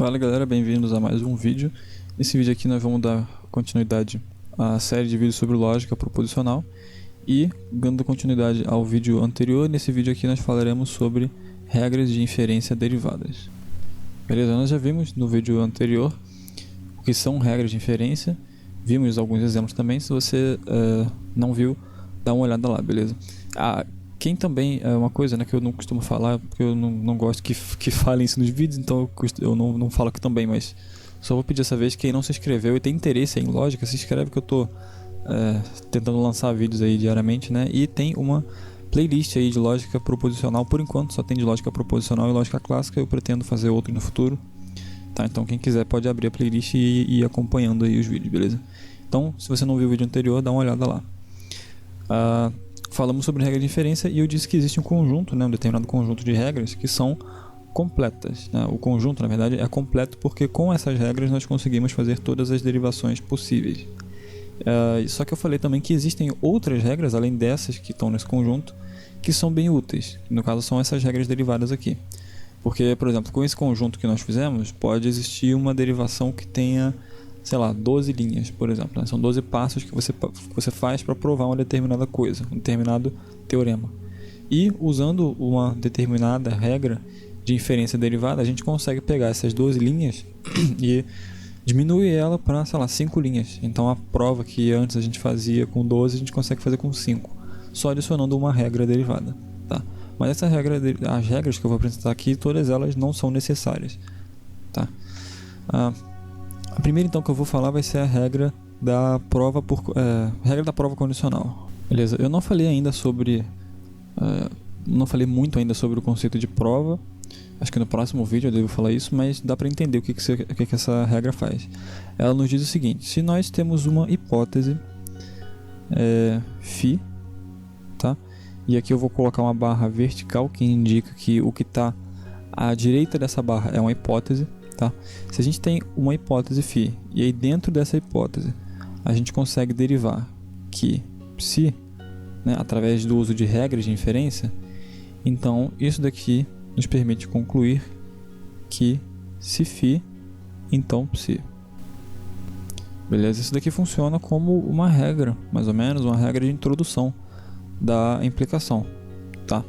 Fala galera, bem-vindos a mais um vídeo. Nesse vídeo aqui nós vamos dar continuidade à série de vídeos sobre lógica proposicional e, dando continuidade ao vídeo anterior, nesse vídeo aqui nós falaremos sobre regras de inferência derivadas. Beleza, nós já vimos no vídeo anterior o que são regras de inferência, vimos alguns exemplos também. Se você não viu, dá uma olhada lá, beleza? Quem também, é uma coisa, né, que eu não costumo falar, porque eu não gosto que falem isso nos vídeos, então eu não falo aqui também, mas só vou pedir essa vez, quem não se inscreveu e tem interesse em lógica, se inscreve, que eu tô tentando lançar vídeos aí diariamente, né, e tem uma playlist aí de lógica proposicional. Por enquanto só tem de lógica proposicional e lógica clássica, eu pretendo fazer outro no futuro, tá? Então quem quiser pode abrir a playlist e ir acompanhando aí os vídeos, beleza? Então, se você não viu o vídeo anterior, dá uma olhada lá. Falamos sobre regra de inferência e eu disse que existe um conjunto, né, um determinado conjunto de regras que são completas, né? O conjunto, na verdade, é completo porque com essas regras nós conseguimos fazer todas as derivações possíveis. Só que eu falei também que existem outras regras, além dessas que estão nesse conjunto, que são bem úteis. No caso, são essas regras derivadas aqui. Porque, por exemplo, com esse conjunto que nós fizemos, pode existir uma derivação que tenha, sei lá, 12 linhas, por exemplo, né? São 12 passos que você faz para provar uma determinada coisa, um determinado teorema. E usando uma determinada regra de inferência derivada, a gente consegue pegar essas 12 linhas e diminuir ela para, sei lá, 5 linhas. Então a prova que antes a gente fazia com 12, a gente consegue fazer com 5, só adicionando uma regra derivada, tá? Mas essa regra, as regras que eu vou apresentar aqui, todas elas não são necessárias, tá? A primeira então que eu vou falar vai ser a regra da prova condicional. Beleza? Eu não falei ainda sobre não falei muito ainda sobre o conceito de prova. Acho que no próximo vídeo eu devo falar isso, mas dá para entender o que essa regra faz. Ela nos diz o seguinte: se nós temos uma hipótese φ, tá? E aqui eu vou colocar uma barra vertical que indica que o que está à direita dessa barra é uma hipótese. Tá? Se a gente tem uma hipótese φ e aí dentro dessa hipótese a gente consegue derivar que psi, né, através do uso de regras de inferência, então isso daqui nos permite concluir que se φ, então psi. Beleza? Isso daqui funciona como uma regra, mais ou menos, uma regra de introdução da implicação. Tá?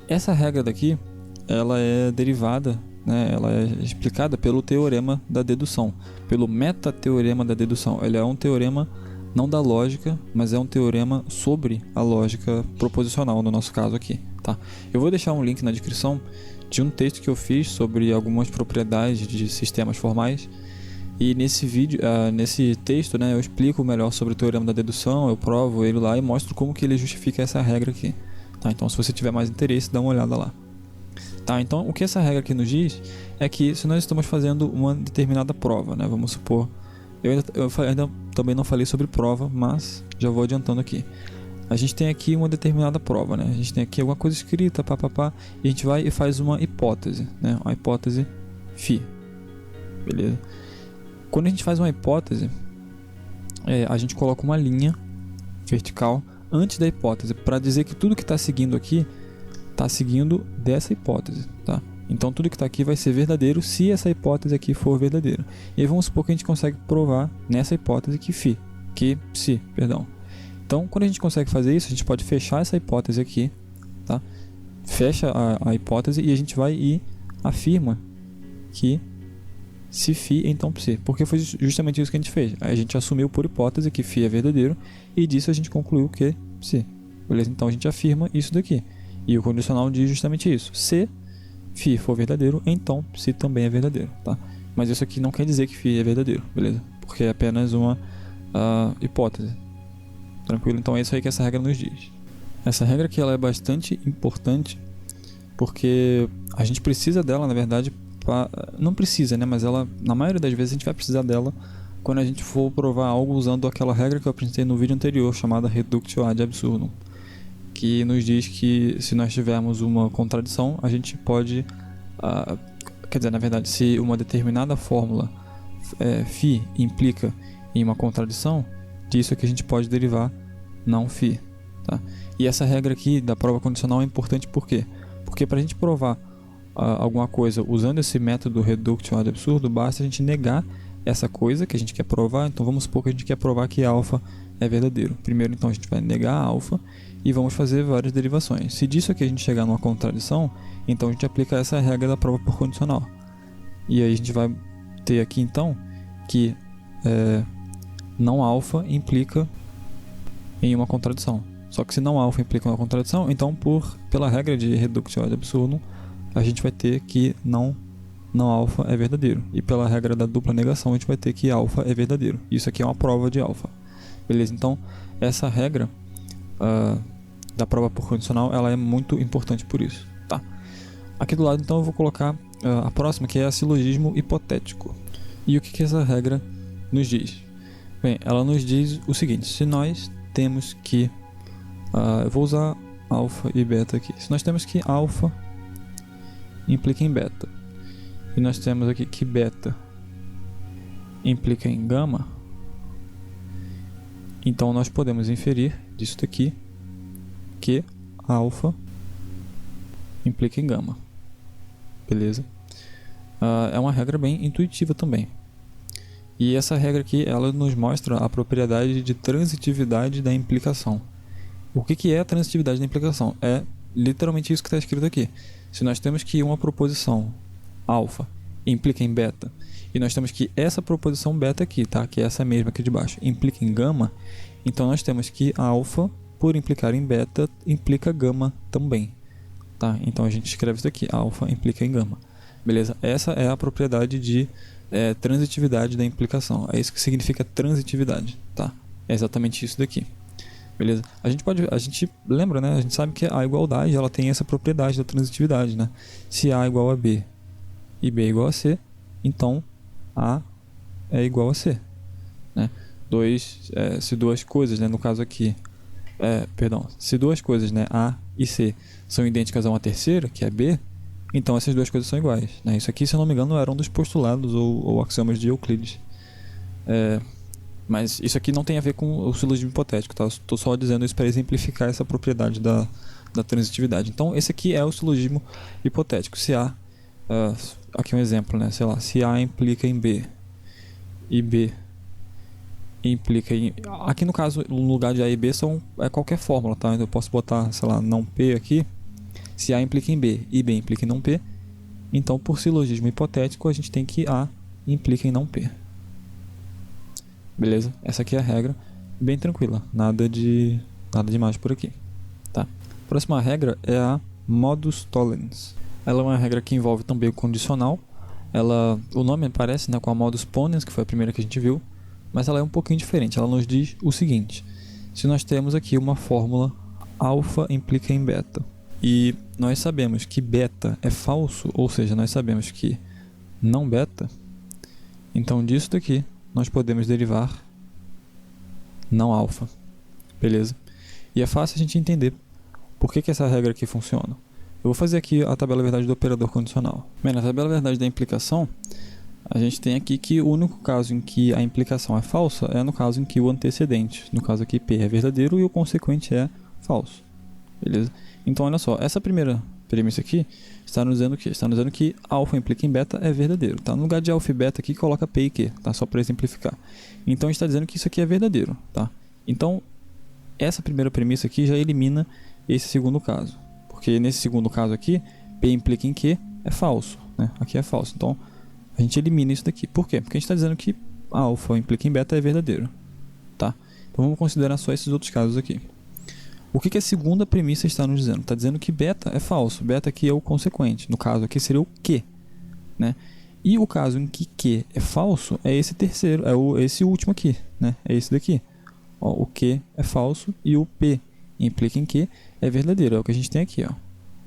Essa regra daqui, ela é derivada, né, ela é explicada pelo teorema da dedução, pelo metateorema da dedução. Ele é um teorema não da lógica, mas é um teorema sobre a lógica proposicional, no nosso caso aqui, tá? Eu vou deixar um link na descrição de um texto que eu fiz sobre algumas propriedades de sistemas formais, e nesse vídeo, nesse texto, né, eu explico melhor sobre o teorema da dedução, eu provo ele lá e mostro como que ele justifica essa regra aqui, tá? Então, se você tiver mais interesse, dá uma olhada lá. Tá, então o que essa regra aqui nos diz é que se nós estamos fazendo uma determinada prova, né, vamos supor, eu ainda também não falei sobre prova, mas já vou adiantando aqui. A gente tem aqui uma determinada prova, né, a gente tem aqui alguma coisa escrita, e a gente vai e faz uma hipótese, né, uma hipótese φ, beleza? Quando a gente faz uma hipótese, a gente coloca uma linha vertical antes da hipótese para dizer que tudo que está seguindo aqui está seguindo dessa hipótese, tá? Então tudo que está aqui vai ser verdadeiro se essa hipótese aqui for verdadeira. E aí vamos supor que a gente consegue provar nessa hipótese que psi. Então quando a gente consegue fazer isso, a gente pode fechar essa hipótese aqui, tá? Fecha a hipótese e a gente vai e afirma que se φ, então psi. Porque foi justamente isso que a gente fez. A gente assumiu por hipótese que φ é verdadeiro e disso a gente concluiu que psi. Beleza? Então a gente afirma isso daqui. E o condicional diz justamente isso: se φ for verdadeiro, então psi também é verdadeiro, tá? Mas isso aqui não quer dizer que φ é verdadeiro, beleza? Porque é apenas uma hipótese. Tranquilo? Então é isso aí que essa regra nos diz. Essa regra aqui ela é bastante importante porque a gente precisa dela, na verdade, não precisa, né? Mas ela, na maioria das vezes, a gente vai precisar dela quando a gente for provar algo usando aquela regra que eu apresentei no vídeo anterior, chamada reductio ad absurdum, que nos diz que se nós tivermos uma contradição, a gente pode, quer dizer, na verdade, se uma determinada fórmula φ implica em uma contradição, disso aqui a gente pode derivar não φ, tá? E essa regra aqui da prova condicional é importante por quê? Porque para a gente provar alguma coisa usando esse método reduction ad absurdum, basta a gente negar essa coisa que a gente quer provar. Então vamos supor que a gente quer provar que alfa é verdadeiro. Primeiro, então, a gente vai negar alfa e vamos fazer várias derivações. Se disso aqui a gente chegar numa contradição, então a gente aplica essa regra da prova por condicional. E aí a gente vai ter aqui então que não alfa implica em uma contradição. Só que se não alfa implica uma contradição, então pela regra de reduction ad absurdum, a gente vai ter que não alfa é verdadeiro. E pela regra da dupla negação, a gente vai ter que alfa é verdadeiro. Isso aqui é uma prova de alfa. Beleza? Então, essa regra da prova por condicional, ela é muito importante por isso. Tá? Aqui do lado, então, eu vou colocar a próxima, que é a silogismo hipotético. E o que essa regra nos diz? Bem, ela nos diz o seguinte: se nós temos que... eu vou usar alfa e beta aqui. Se nós temos que alfa implica em beta, e nós temos aqui que beta implica em gama, então nós podemos inferir disso daqui que alfa implica em gama. Beleza? É uma regra bem intuitiva também. E essa regra aqui, ela nos mostra a propriedade de transitividade da implicação. O que é a transitividade da implicação? É literalmente isso que está escrito aqui. Se nós temos que uma proposição alfa implica em beta, e nós temos que essa proposição beta aqui, tá? Que é essa mesma aqui de baixo, implica em gama, então nós temos que alfa, por implicar em beta, implica gama também. Tá? Então a gente escreve isso aqui, alfa implica em gama. Beleza? Essa é a propriedade de transitividade da implicação. É isso que significa transitividade. Tá? É exatamente isso daqui. Beleza? A gente lembra, né? A gente sabe que a igualdade ela tem essa propriedade da transitividade, né? Se A é igual a B e B é igual a C, então A é igual a C, né? Se duas coisas, né? No caso aqui, se duas coisas, né? A e C são idênticas a uma terceira, que é B, então essas duas coisas são iguais, né? Isso aqui, se eu não me engano, era um dos postulados ou axiomas de Euclides. Mas isso aqui não tem a ver com o silogismo hipotético, tá? Estou só dizendo isso para exemplificar essa propriedade da transitividade. Então, esse aqui é o silogismo hipotético. Se A, aqui um exemplo, né? Sei lá, se A implica em B e B implica em... Aqui no caso, no lugar de A e B é qualquer fórmula, tá? Então, eu posso botar, sei lá, não P aqui. Se A implica em B e B implica em não P, então, por silogismo hipotético, a gente tem que A implica em não P. Beleza? Essa aqui é a regra, bem tranquila, nada demais por aqui, tá? A próxima regra é a modus tollens. Ela é uma regra que envolve também o condicional. O nome parece, né, com a modus ponens, que foi a primeira que a gente viu, mas ela é um pouquinho diferente. Ela nos diz o seguinte: se nós temos aqui uma fórmula alfa implica em beta, e nós sabemos que beta é falso, ou seja, nós sabemos que não beta, então disso daqui nós podemos derivar não alfa. Beleza? E é fácil a gente entender por que essa regra aqui funciona. Eu vou fazer aqui a tabela verdade do operador condicional. Bem, na tabela verdade da implicação, a gente tem aqui que o único caso em que a implicação é falsa é no caso em que o antecedente, no caso aqui P, é verdadeiro e o consequente é falso. Beleza? Então, olha só, essa primeira premissa aqui está nos dizendo o quê? Está nos dizendo que alfa implica em beta é verdadeiro. Tá? No lugar de alfa e beta aqui, coloca P e Q, tá? Só para exemplificar. Então, está dizendo que isso aqui é verdadeiro. Tá? Então, essa primeira premissa aqui já elimina esse segundo caso. Porque nesse segundo caso aqui, P implica em Q é falso. Né? Aqui é falso. Então, a gente elimina isso daqui. Por quê? Porque a gente está dizendo que alfa implica em beta é verdadeiro. Tá? Então, vamos considerar só esses outros casos aqui. O que a segunda premissa está nos dizendo? Está dizendo que beta é falso. Beta aqui é o consequente. No caso aqui seria o Q. Né? E o caso em que Q é falso é esse terceiro, esse último aqui. Né? É esse daqui. Ó, o Q é falso e o P implica em Q é verdadeiro. É o que a gente tem aqui. Ó.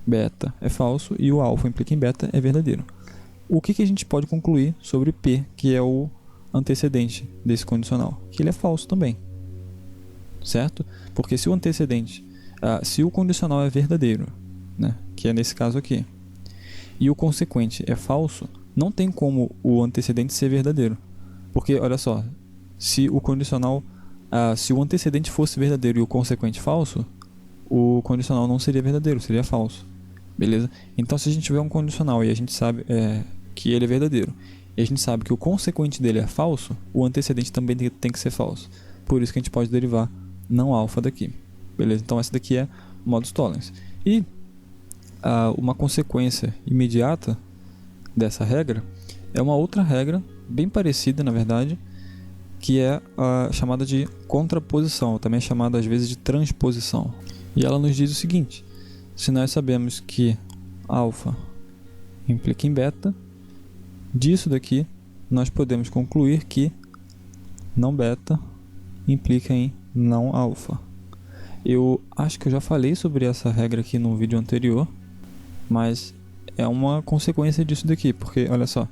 Beta é falso e o alfa implica em beta é verdadeiro. O que a gente pode concluir sobre P, que é o antecedente desse condicional? Que ele é falso também. Certo? Porque se o antecedente, se o condicional é verdadeiro, né, que é nesse caso aqui, e o consequente é falso, não tem como o antecedente ser verdadeiro. Porque, olha só, se o condicional, se o antecedente fosse verdadeiro e o consequente falso, o condicional não seria verdadeiro, seria falso. beleza? Então se a gente tiver um condicional e a gente sabe que ele é verdadeiro, e a gente sabe que o consequente dele é falso, o antecedente também tem que ser falso. Por isso que a gente pode derivar não alfa daqui, beleza? Então essa daqui é o modus tollens. E uma consequência imediata dessa regra é uma outra regra, bem parecida na verdade, que é a chamada de contraposição, também é chamada às vezes de transposição. E ela nos diz o seguinte: se nós sabemos que alfa implica em beta, disso daqui nós podemos concluir que não beta implica em não alfa. Eu acho que eu já falei sobre essa regra aqui no vídeo anterior, mas é uma consequência disso daqui, porque olha só,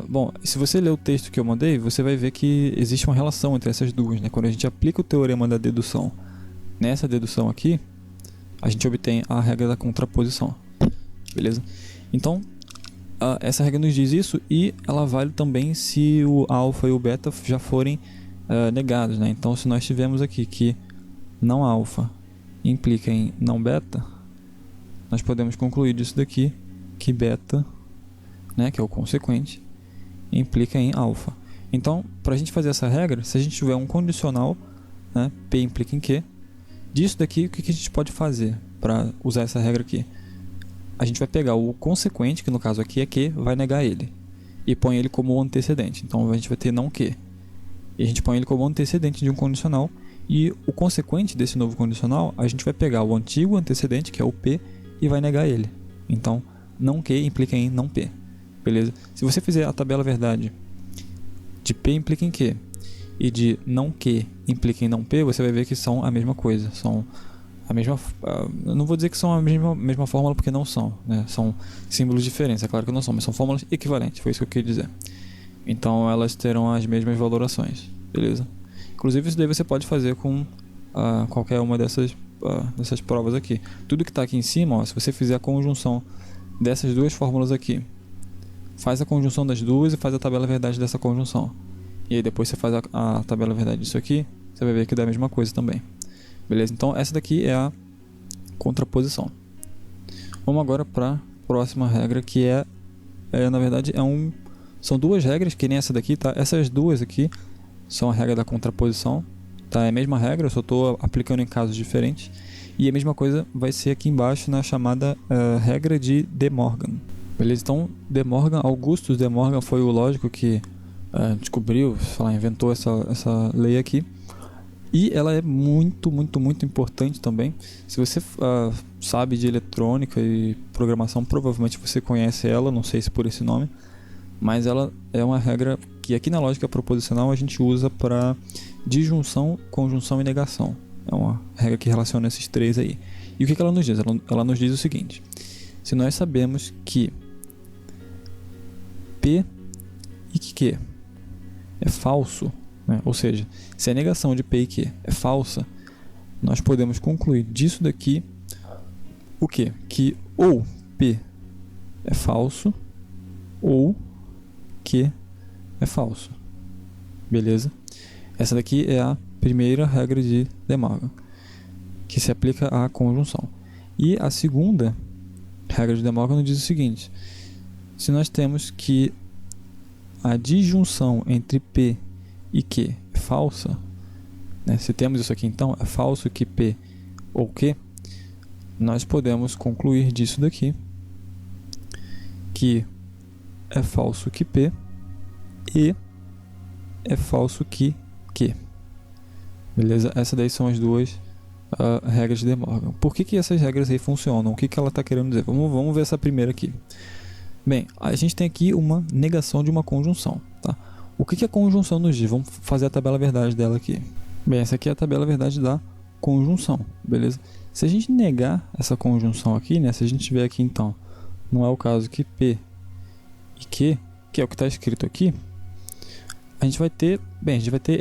bom, se você ler o texto que eu mandei, você vai ver que existe uma relação entre essas duas, né? Quando a gente aplica o teorema da dedução nessa dedução aqui, a gente obtém a regra da contraposição, beleza? Então, essa regra nos diz isso, e ela vale também se o alfa e o beta já forem negados, né? Então, se nós tivermos aqui que não alfa implica em não beta, nós podemos concluir disso daqui que beta, né, que é o consequente, implica em alfa. Então, para a gente fazer essa regra, se a gente tiver um condicional, né, P implica em Q, disso daqui, o que a gente pode fazer para usar essa regra aqui? A gente vai pegar o consequente, que no caso aqui é Q, vai negar ele, e põe ele como antecedente. Então, a gente vai ter não Q, e a gente põe ele como antecedente de um condicional, e o consequente desse novo condicional, a gente vai pegar o antigo antecedente, que é o P, e vai negar ele. Então, não Q implica em não P. Beleza? Se você fizer a tabela verdade de P implica em Q e de não Q implica em não P, você vai ver que são a mesma coisa. São a mesma... eu não vou dizer que são a mesma fórmula, porque não são, né? São símbolos diferentes, é claro que não são, mas são fórmulas equivalentes, foi isso que eu queria dizer. Então, elas terão as mesmas valorações. Beleza? Inclusive, isso daí você pode fazer com qualquer uma dessas provas aqui. Tudo que está aqui em cima, ó, se você fizer a conjunção dessas duas fórmulas aqui, faz a conjunção das duas e faz a tabela verdade dessa conjunção. E aí depois você faz a tabela verdade disso aqui, você vai ver que dá a mesma coisa também. Beleza? Então essa daqui é a contraposição. Vamos agora para a próxima regra, que na verdade são duas regras, que nem essa daqui, tá? Essas duas aqui são a regra da contraposição, tá? É a mesma regra, eu só estou aplicando em casos diferentes. E a mesma coisa vai ser aqui embaixo na chamada regra de De Morgan. Beleza? Então, De Morgan, Augustus De Morgan foi o lógico que descobriu, inventou essa lei aqui. E ela é muito, muito, muito importante também. Se você sabe de eletrônica e programação, provavelmente você conhece ela, não sei se por esse nome. Mas ela é uma regra que aqui na lógica proposicional a gente usa para disjunção, conjunção e negação. É uma regra que relaciona esses três aí. E o que ela nos diz? Ela nos diz o seguinte: se nós sabemos que P e que Q é falso, né? Ou seja, se a negação de P e Q é falsa, nós podemos concluir disso daqui o quê? Que ou P é falso ou Q é falso. Beleza? Essa daqui é a primeira regra de De Morgan, que se aplica à conjunção. E a segunda regra de De Morgan nos diz o seguinte: se nós temos que a disjunção entre P e Q é falsa, né? Se temos isso aqui, então é falso que P ou Q, nós podemos concluir disso daqui que é falso que P e é falso que Q. Beleza? Essas daí são as duas regras de De Morgan. Por que essas regras aí funcionam? O que ela está querendo dizer? Vamos ver essa primeira aqui. Bem, a gente tem aqui uma negação de uma conjunção, tá? O que a conjunção nos diz? Vamos fazer a tabela verdade dela aqui. Bem, essa aqui é a tabela verdade da conjunção, beleza? Se a gente negar essa conjunção aqui, né? Se a gente tiver aqui, então, não é o caso que P e Q, que é o que está escrito aqui, a gente vai ter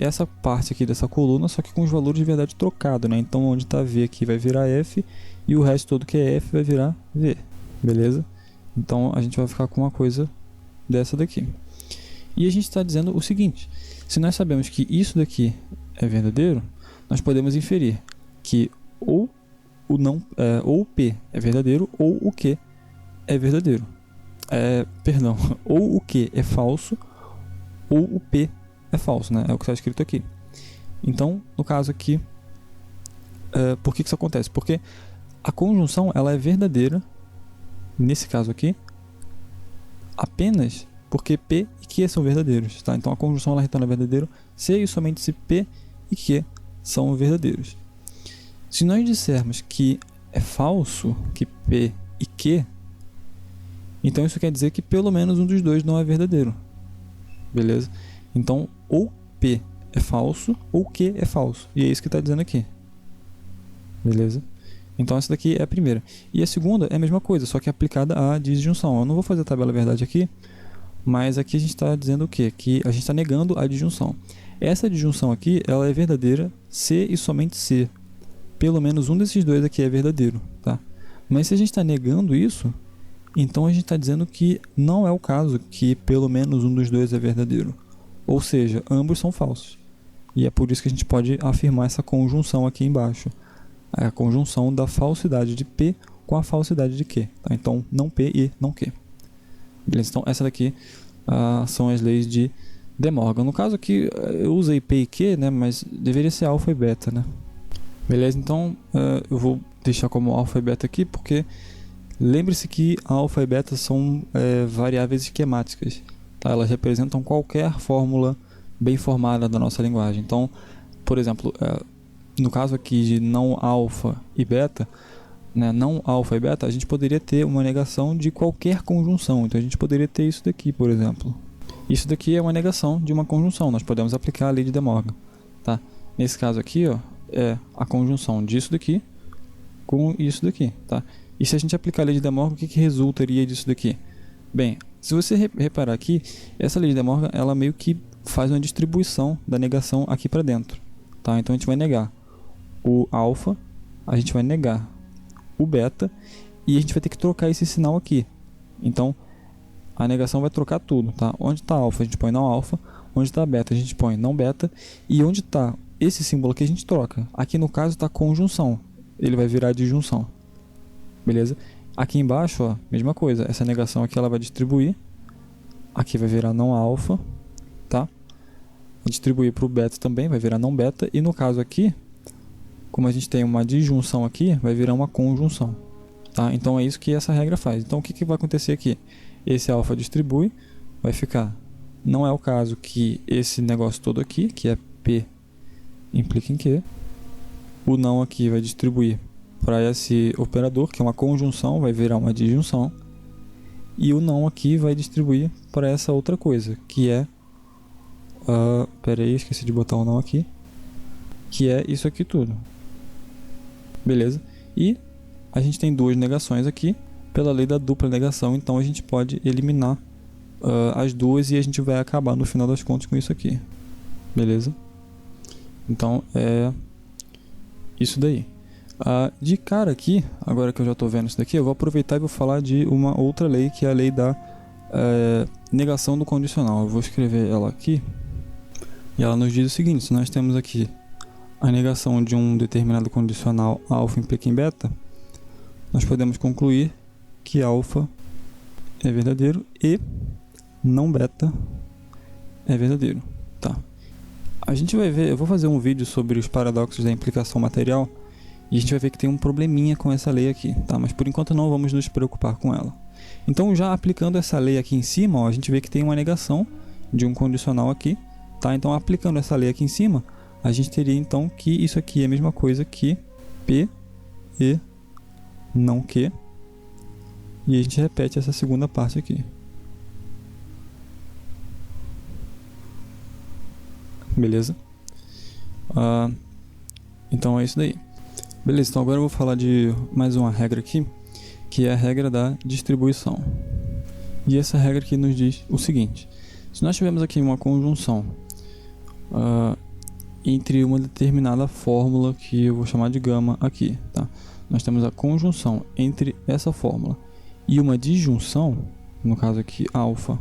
essa parte aqui dessa coluna, só que com os valores de verdade trocados, né? Então, onde está V aqui vai virar F, e o resto todo que é F vai virar V, beleza? Então, a gente vai ficar com uma coisa dessa daqui. E a gente está dizendo o seguinte: se nós sabemos que isso daqui é verdadeiro, nós podemos inferir que ou o não, ou o P é verdadeiro ou o Q é verdadeiro. Perdão, ou o Q é falso ou o P é falso, né? É o que está escrito aqui. Então, no caso aqui, por que isso acontece? Porque a conjunção ela é verdadeira, nesse caso aqui, apenas porque P e Q são verdadeiros. Tá? Então a conjunção ela retorna verdadeiro se e somente se P e Q são verdadeiros. Se nós dissermos que é falso, que P e Q, então isso quer dizer que pelo menos um dos dois não é verdadeiro. Beleza? Então, ou P é falso, ou Q é falso. E é isso que está dizendo aqui. Beleza? Então essa daqui é a primeira. E a segunda é a mesma coisa, só que aplicada à disjunção. Eu não vou fazer a tabela verdade aqui, mas aqui a gente está dizendo o quê? Que a gente está negando a disjunção. Essa disjunção aqui, ela é verdadeira se e somente se. Pelo menos um desses dois aqui é verdadeiro. Tá? Mas se a gente está negando isso, então a gente está dizendo que não é o caso que pelo menos um dos dois é verdadeiro. Ou seja, ambos são falsos. E é por isso que a gente pode afirmar essa conjunção aqui embaixo. É a conjunção da falsidade de P com a falsidade de Q. Tá? Então, não P e não Q. Beleza? Então, essa daqui são as leis de De Morgan. No caso aqui, eu usei P e Q, né? Mas deveria ser alfa e beta, né? Beleza? Então, eu vou deixar como alfa e beta aqui, porque lembre-se que alfa e beta são variáveis esquemáticas. Tá? Elas representam qualquer fórmula bem formada da nossa linguagem. Então, por exemplo, no caso aqui de não alfa e beta, né, não alfa e beta, a gente poderia ter uma negação de qualquer conjunção. Então a gente poderia ter isso daqui, por exemplo. Isso daqui é uma negação de uma conjunção. Nós podemos aplicar a lei de De Morgan. Tá? Nesse caso aqui, ó, é a conjunção disso daqui com isso daqui. Tá? E se a gente aplicar a lei de De Morgan, o que resultaria disso daqui? Bem, se você reparar aqui, essa lei de De Morgan, ela meio que faz uma distribuição da negação aqui para dentro. Tá? Então a gente vai negar o alfa, a gente vai negar o beta e a gente vai ter que trocar esse sinal aqui. Então a negação vai trocar tudo, tá? Onde está alfa a gente põe não alfa, onde está beta a gente põe não beta, e onde está esse símbolo aqui a gente troca. Aqui no caso está conjunção, ele vai virar disjunção. Beleza? Aqui embaixo, ó, mesma coisa, essa negação aqui ela vai distribuir, aqui vai virar não alfa, tá? Distribuir para o beta também, vai virar não beta, e no caso aqui, como a gente tem uma disjunção aqui, vai virar uma conjunção. Tá? Então é isso que essa regra faz. Então o que vai acontecer aqui? Esse alfa distribui, vai ficar. Não é o caso que esse negócio todo aqui, que é P, implica em Q. O não aqui vai distribuir para esse operador, que é uma conjunção, vai virar uma disjunção. E o não aqui vai distribuir para essa outra coisa, que é... pera aí, esqueci de botar o não aqui. Que é isso aqui tudo. Beleza? E a gente tem duas negações aqui pela lei da dupla negação, então a gente pode eliminar as duas e a gente vai acabar no final das contas com isso aqui. Beleza? Então é isso daí. De cara aqui, agora que eu já estou vendo isso daqui, eu vou aproveitar e vou falar de uma outra lei, que é a lei da negação do condicional. Eu vou escrever ela aqui e ela nos diz o seguinte: se nós temos aqui a negação de um determinado condicional alfa implica em beta, nós podemos concluir que alfa é verdadeiro e não beta é verdadeiro. Tá? A gente vai ver, eu vou fazer um vídeo sobre os paradoxos da implicação material e a gente vai ver que tem um probleminha com essa lei aqui, tá? Mas por enquanto não vamos nos preocupar com ela. Então, já aplicando essa lei aqui em cima, ó, a gente vê que tem uma negação de um condicional aqui, tá? Então, aplicando essa lei aqui em cima, a gente teria então que isso aqui é a mesma coisa que P e não Q. E a gente repete essa segunda parte aqui. Beleza? Então é isso daí. Beleza, então agora eu vou falar de mais uma regra aqui, que é a regra da distribuição. E essa regra aqui nos diz o seguinte: se nós tivermos aqui uma conjunção entre uma determinada fórmula, que eu vou chamar de gama aqui, tá? Nós temos a conjunção entre essa fórmula e uma disjunção, no caso aqui alfa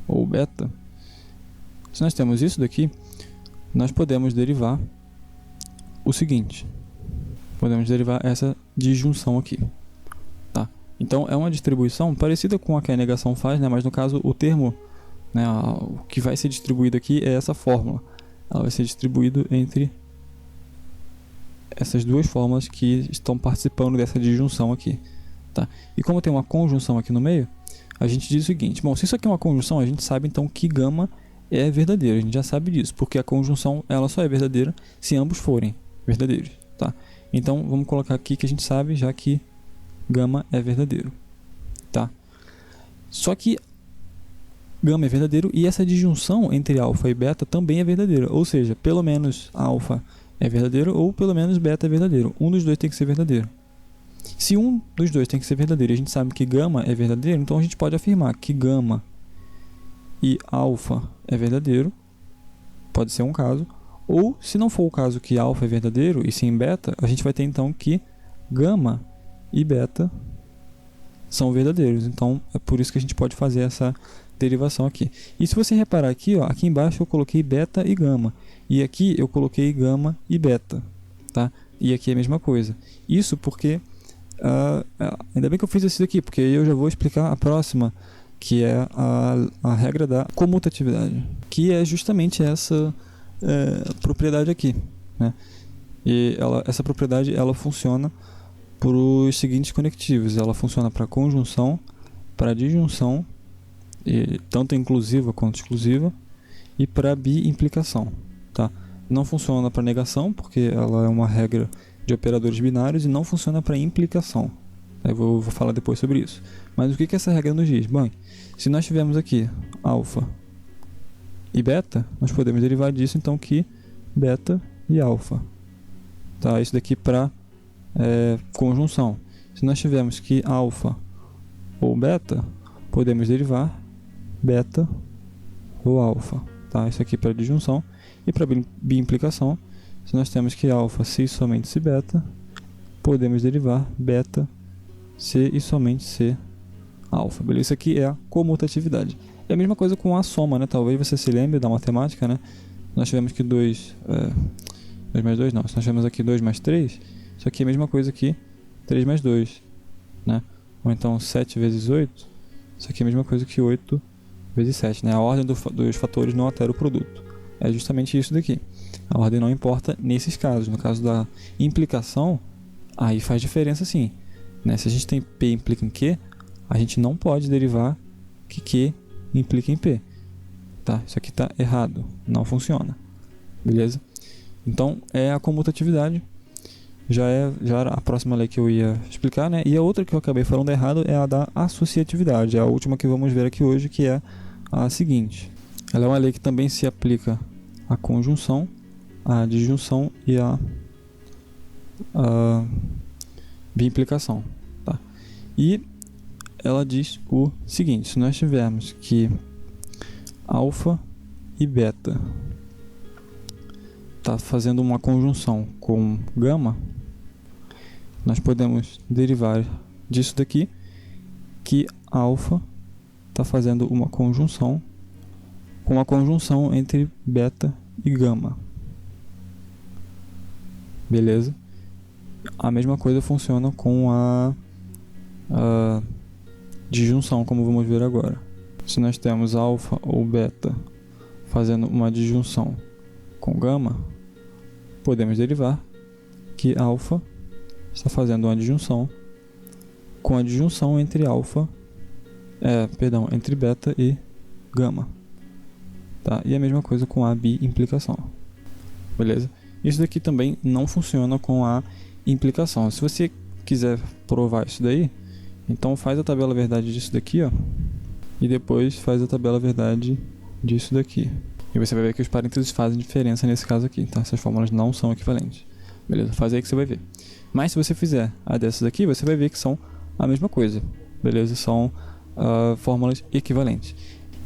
ou beta. Se nós temos isso daqui, nós podemos derivar o seguinte: podemos derivar essa disjunção aqui. Tá? Então é uma distribuição parecida com a que a negação faz, né? Mas no caso o termo, né, o que vai ser distribuído aqui é essa fórmula. Ela vai ser distribuído entre essas duas fórmulas que estão participando dessa disjunção aqui. Tá? E como tem uma conjunção aqui no meio, a gente diz o seguinte: bom, se isso aqui é uma conjunção, a gente sabe então que gama é verdadeiro. A gente já sabe disso, porque a conjunção ela só é verdadeira se ambos forem verdadeiros. Tá? Então vamos colocar aqui que a gente sabe já que gama é verdadeiro. Tá? Só que gama é verdadeiro e essa disjunção entre alfa e beta também é verdadeira. Ou seja, pelo menos alfa é verdadeiro ou pelo menos beta é verdadeiro. Um dos dois tem que ser verdadeiro. Se um dos dois tem que ser verdadeiro e a gente sabe que gama é verdadeiro, então a gente pode afirmar que gama e alfa é verdadeiro. Pode ser um caso. Ou, se não for o caso que alfa é verdadeiro e sim beta, a gente vai ter então que gama e beta são verdadeiros. Então, é por isso que a gente pode fazer essa derivação aqui. E se você reparar aqui, ó, aqui embaixo eu coloquei beta e gama. E aqui eu coloquei gama e beta. Tá? E aqui é a mesma coisa. Isso porque... ainda bem que eu fiz isso daqui, porque eu já vou explicar a próxima, que é a regra da comutatividade. Que é justamente essa propriedade aqui. Né? E essa propriedade ela funciona para os seguintes conectivos. Ela funciona para conjunção, para disjunção, tanto inclusiva quanto exclusiva, e para biimplicação. Tá? Não funciona para negação, porque ela é uma regra de operadores binários, e não funciona para implicação. Eu vou falar depois sobre isso. Mas o que essa regra nos diz? Bom, se nós tivermos aqui alfa e beta, nós podemos derivar disso então que beta e alfa. Tá? Isso daqui para conjunção. Se nós tivermos que alfa ou beta, podemos derivar beta ou alfa. Tá? Isso aqui para disjunção. E para biimplicação, se nós temos que alfa se e somente se beta, podemos derivar beta se e somente se alfa. Beleza? Isso aqui é a comutatividade. É a mesma coisa com a soma, né? Talvez você se lembre da matemática, né? Nós tivemos que 2 mais 2 não. Se nós tivemos aqui 2 mais 3, isso aqui é a mesma coisa que 3 mais 2, né? Ou então 7 vezes 8, isso aqui é a mesma coisa que 8 vezes 7, né? A ordem dos fatores não altera o produto. É justamente isso daqui. A ordem não importa nesses casos. No caso da implicação, aí faz diferença sim. Né? Se a gente tem P implica em Q, a gente não pode derivar que Q implica em P. Tá? Isso aqui está errado. Não funciona. Beleza? Então, é a comutatividade. Já era a próxima lei que eu ia explicar, né? E a outra que eu acabei falando errado é a da associatividade. É a última que vamos ver aqui hoje, que é a seguinte. Ela é uma lei que também se aplica à conjunção, à disjunção e à biimplicação. Tá? E ela diz o seguinte: se nós tivermos que alfa e beta está fazendo uma conjunção com gama, nós podemos derivar disso daqui que alfa está fazendo uma conjunção com a conjunção entre beta e gama. Beleza? A mesma coisa funciona com a disjunção, como vamos ver agora. Se nós temos alfa ou beta fazendo uma disjunção com gama, podemos derivar que alfa está fazendo uma disjunção com a disjunção entre entre beta e gama. Tá? E a mesma coisa com a biimplicação. Beleza? Isso daqui também não funciona com a implicação. Se você quiser provar isso daí, então faz a tabela verdade disso daqui, ó, e depois faz a tabela verdade disso daqui. E você vai ver que os parênteses fazem diferença nesse caso aqui, tá? Essas fórmulas não são equivalentes. Beleza? Faz aí que você vai ver. Mas se você fizer a dessas aqui, você vai ver que são a mesma coisa. Beleza? São fórmulas equivalentes.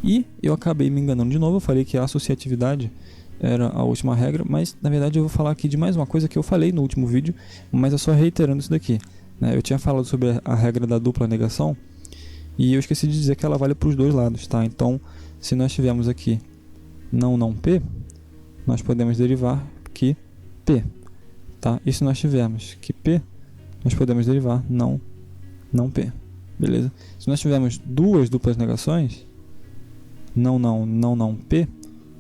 E eu acabei me enganando de novo. Eu falei que a associatividade era a última regra, mas na verdade eu vou falar aqui de mais uma coisa que eu falei no último vídeo, mas é só reiterando isso daqui. Né? Eu tinha falado sobre a regra da dupla negação e eu esqueci de dizer que ela vale para os dois lados, tá? Então, se nós tivermos aqui não P, nós podemos derivar que P tá? E se nós tivermos que P, nós podemos derivar não P, beleza? Se nós tivermos duas duplas negações, não P,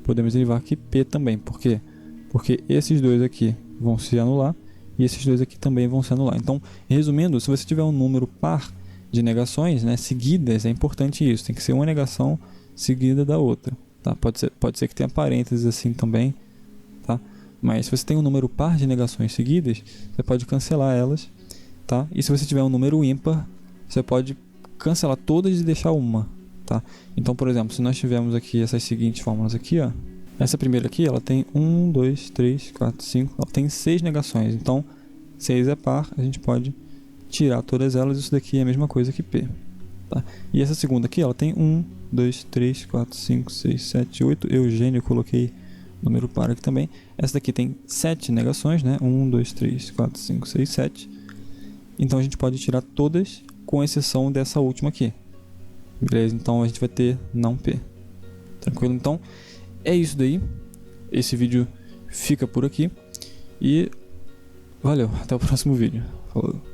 podemos derivar que P também. Por quê? Porque esses dois aqui vão se anular e esses dois aqui também vão se anular. Então, resumindo, se você tiver um número par de negações, né, seguidas, é importante isso, tem que ser uma negação seguida da outra, tá? Pode ser que tenha parênteses assim também, tá? Mas se você tem um número par de negações seguidas, você pode cancelar elas, tá? E se você tiver um número ímpar, você pode cancelar todas e deixar uma, tá? Então, por exemplo, se nós tivermos aqui essas seguintes fórmulas aqui, ó, essa primeira aqui, ela tem 1, 2, 3, 4, 5, ela tem 6 negações, então 6 é par, a gente pode tirar todas elas, isso daqui é a mesma coisa que P, tá? E essa segunda aqui, ela tem 1, 2, 3, 4, 5, 6, 7, 8, Eugênio, eu coloquei número par aqui também. Essa daqui tem 7 negações, né? 1, 2, 3, 4, 5, 6, 7. Então a gente pode tirar todas, com exceção dessa última aqui. Beleza? Então a gente vai ter não P. Tranquilo? Então é isso daí. Esse vídeo fica por aqui. E valeu, até o próximo vídeo. Falou.